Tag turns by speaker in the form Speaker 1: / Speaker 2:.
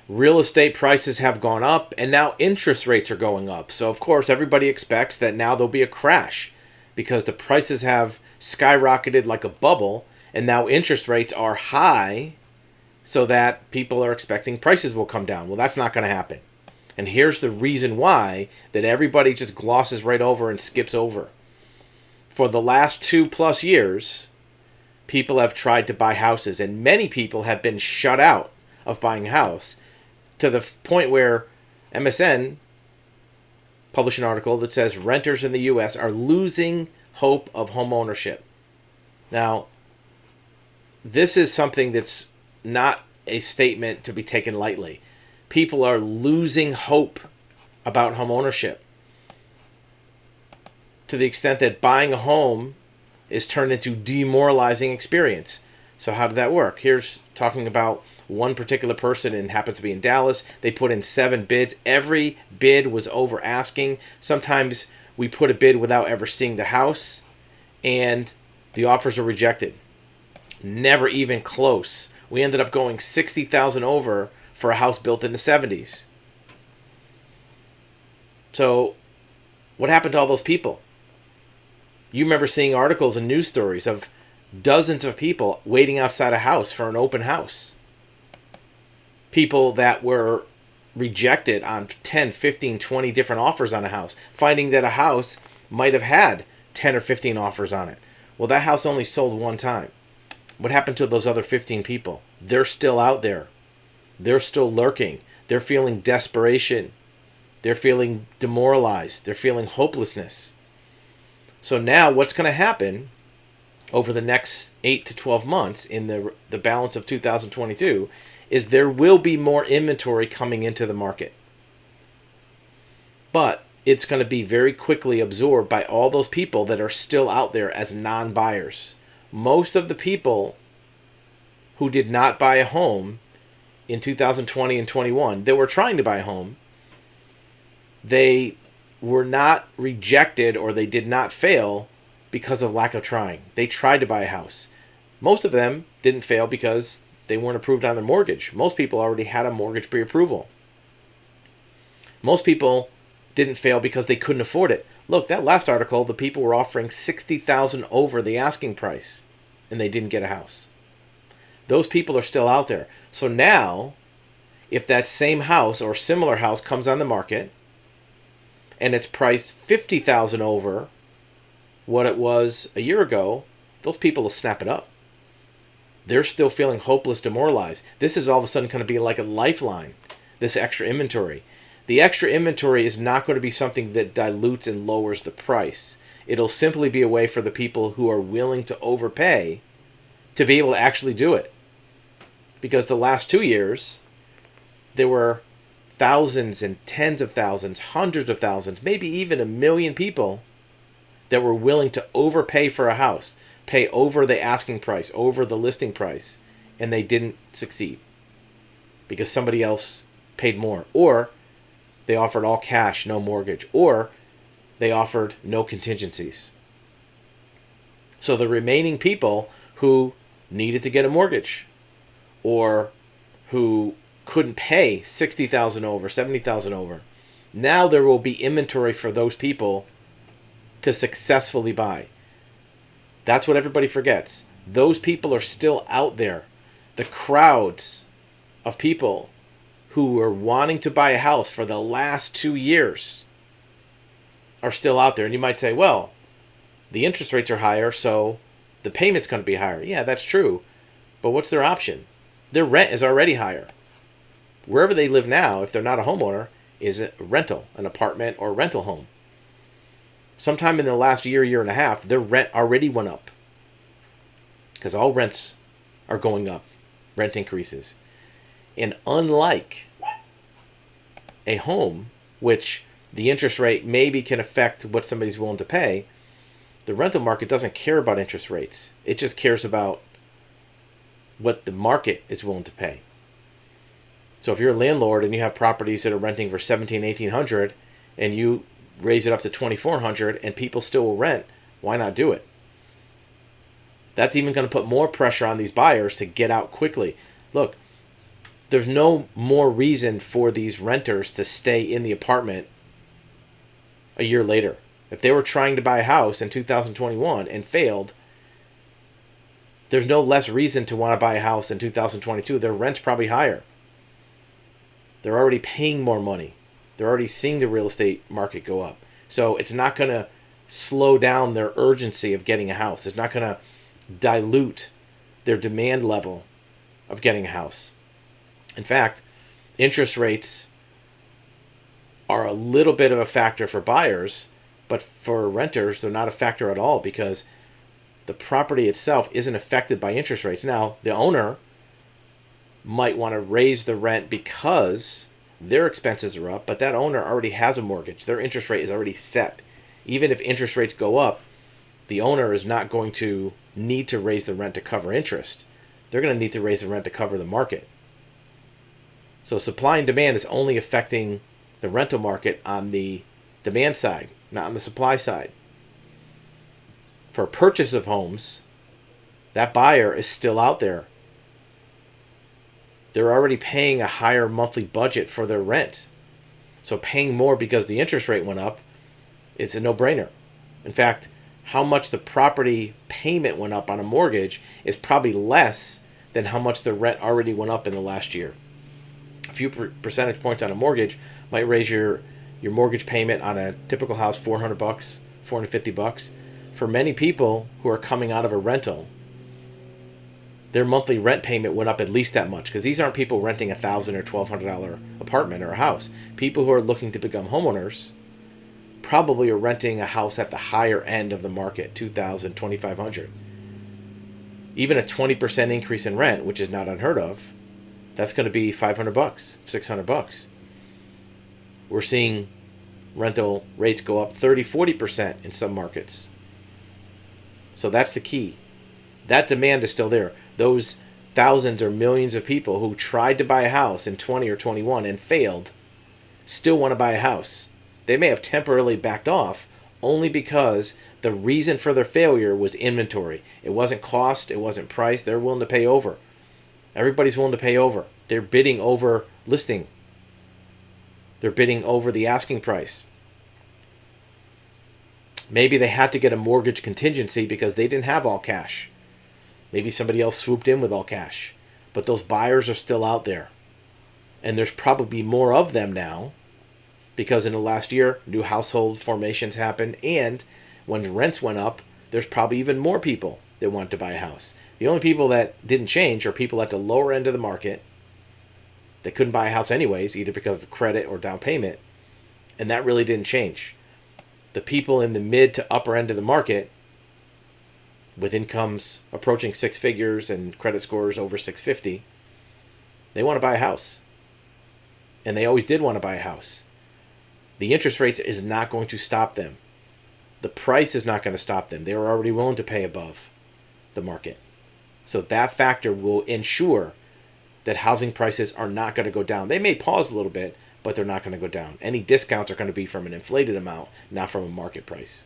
Speaker 1: Real estate prices have gone up, and now interest rates are going up. So, of course, everybody expects that now there'll be a crash because the prices have skyrocketed like a bubble, and now interest rates are high, so that people are expecting prices will come down. Well, that's not going to happen. And here's the reason why that everybody just glosses right over and skips over. For the last 2+ years, people have tried to buy houses, and many people have been shut out of buying a house to the point where MSN published an article that says renters in the U.S. are losing hope of home ownership. Now, this is something that's not a statement to be taken lightly. People are losing hope about home ownership to the extent that buying a home is turned into a demoralizing experience. So how did that work? Here's talking about one particular person, and happens to be in Dallas. They put in 7 bids. Every bid was over asking. Sometimes we put a bid without ever seeing the house, and the offers were rejected. Never even close. We ended up going $60,000 over for a house built in the 70s. So what happened to all those people? You remember seeing articles and news stories of dozens of people waiting outside a house for an open house. People that were rejected on 10, 15, 20 different offers on a house, finding that a house might have had 10 or 15 offers on it. Well, that house only sold one time. What happened to those other 15 people? They're still out there. They're still lurking. They're feeling desperation. They're feeling demoralized. They're feeling hopelessness. So now what's going to happen over the next 8 to 12 months in the balance of 2022 is there will be more inventory coming into the market. But it's going to be very quickly absorbed by all those people that are still out there as non-buyers. Most of the people who did not buy a home in 2020 and 21 that were trying to buy a home, they were not rejected or they did not fail because of lack of trying. They tried to buy a house. Most of them didn't fail because they weren't approved on their mortgage. Most people already had a mortgage pre-approval. Most people didn't fail because they couldn't afford it. Look, that last article, the people were offering $60,000 over the asking price, and they didn't get a house. Those people are still out there. So now, if that same house or similar house comes on the market, and it's priced $50,000 over what it was a year ago, those people will snap it up. They're still feeling hopeless, demoralized. This is all of a sudden going to be like a lifeline, this extra inventory. The extra inventory is not going to be something that dilutes and lowers the price. It'll simply be a way for the people who are willing to overpay to be able to actually do it. Because the last 2 years, there were thousands and tens of thousands, hundreds of thousands, maybe even 1 million people that were willing to overpay for a house, pay over the asking price, over the listing price, and they didn't succeed because somebody else paid more, or they offered all cash, no mortgage, or they offered no contingencies. So the remaining people who needed to get a mortgage or who couldn't pay $60,000 over, $70,000 over, now there will be inventory for those people to successfully buy. That's what everybody forgets. Those people are still out there. The crowds of people who were wanting to buy a house for the last 2 years are still out there. And you might say, well, the interest rates are higher, so the payment's going to be higher. Yeah, that's true. But what's their option? Their rent is already higher. Wherever they live now, if they're not a homeowner, is a rental, an apartment or rental home. Sometime in the last year, year and a half, their rent already went up. Because all rents are going up. Rent increases. And unlike a home, which the interest rate maybe can affect what somebody's willing to pay, the rental market doesn't care about interest rates. It just cares about what the market is willing to pay. So if you're a landlord and you have properties that are renting for $1,700, $1,800 and you raise it up to $2,400 and people still will rent, why not do it? That's even going to put more pressure on these buyers to get out quickly. Look, there's no more reason for these renters to stay in the apartment a year later. If they were trying to buy a house in 2021 and failed, there's no less reason to want to buy a house in 2022. Their rent's probably higher. They're already paying more money. They're already seeing the real estate market go up. So it's not going to slow down their urgency of getting a house. It's not going to dilute their demand level of getting a house. In fact, interest rates are a little bit of a factor for buyers, but for renters, they're not a factor at all because the property itself isn't affected by interest rates. Now, the owner might want to raise the rent because their expenses are up, but that owner already has a mortgage. Their interest rate is already set. Even if interest rates go up, the owner is not going to need to raise the rent to cover interest. They're going to need to raise the rent to cover the market. So supply and demand is only affecting the rental market on the demand side, not on the supply side. For purchase of homes, that buyer is still out there. They're already paying a higher monthly budget for their rent. So paying more because the interest rate went up, it's a no-brainer. In fact, how much the property payment went up on a mortgage is probably less than how much the rent already went up in the last year. A few percentage points on a mortgage might raise your mortgage payment on a typical house $400, $450. For many people who are coming out of a rental, their monthly rent payment went up at least that much, because these aren't people renting a $1,000 or $1,200 apartment or a house. People who are looking to become homeowners probably are renting a house at the higher end of the market, $2,000, $2,500. Even a 20% increase in rent, which is not unheard of, that's going to be $500, $600. We're seeing rental rates go up 30, 40% in some markets. So that's the key. That demand is still there. Those thousands or millions of people who tried to buy a house in 20 or 21 and failed still want to buy a house. They may have temporarily backed off only because the reason for their failure was inventory. It wasn't cost, it wasn't price. They're willing to pay over. Everybody's willing to pay over. They're bidding over listing. They're bidding over the asking price. Maybe they had to get a mortgage contingency because they didn't have all cash. Maybe somebody else swooped in with all cash. But those buyers are still out there. And there's probably more of them now because in the last year, new household formations happened. And when rents went up, there's probably even more people that want to buy a house. The only people that didn't change are people at the lower end of the market that couldn't buy a house anyways, either because of credit or down payment. And that really didn't change. The people in the mid to upper end of the market with incomes approaching six figures and credit scores over 650, they want to buy a house. And they always did want to buy a house. The interest rates is not going to stop them. The price is not going to stop them. They were already willing to pay above the market. So that factor will ensure that housing prices are not going to go down. They may pause a little bit, but they're not going to go down. Any discounts are going to be from an inflated amount, not from a market price.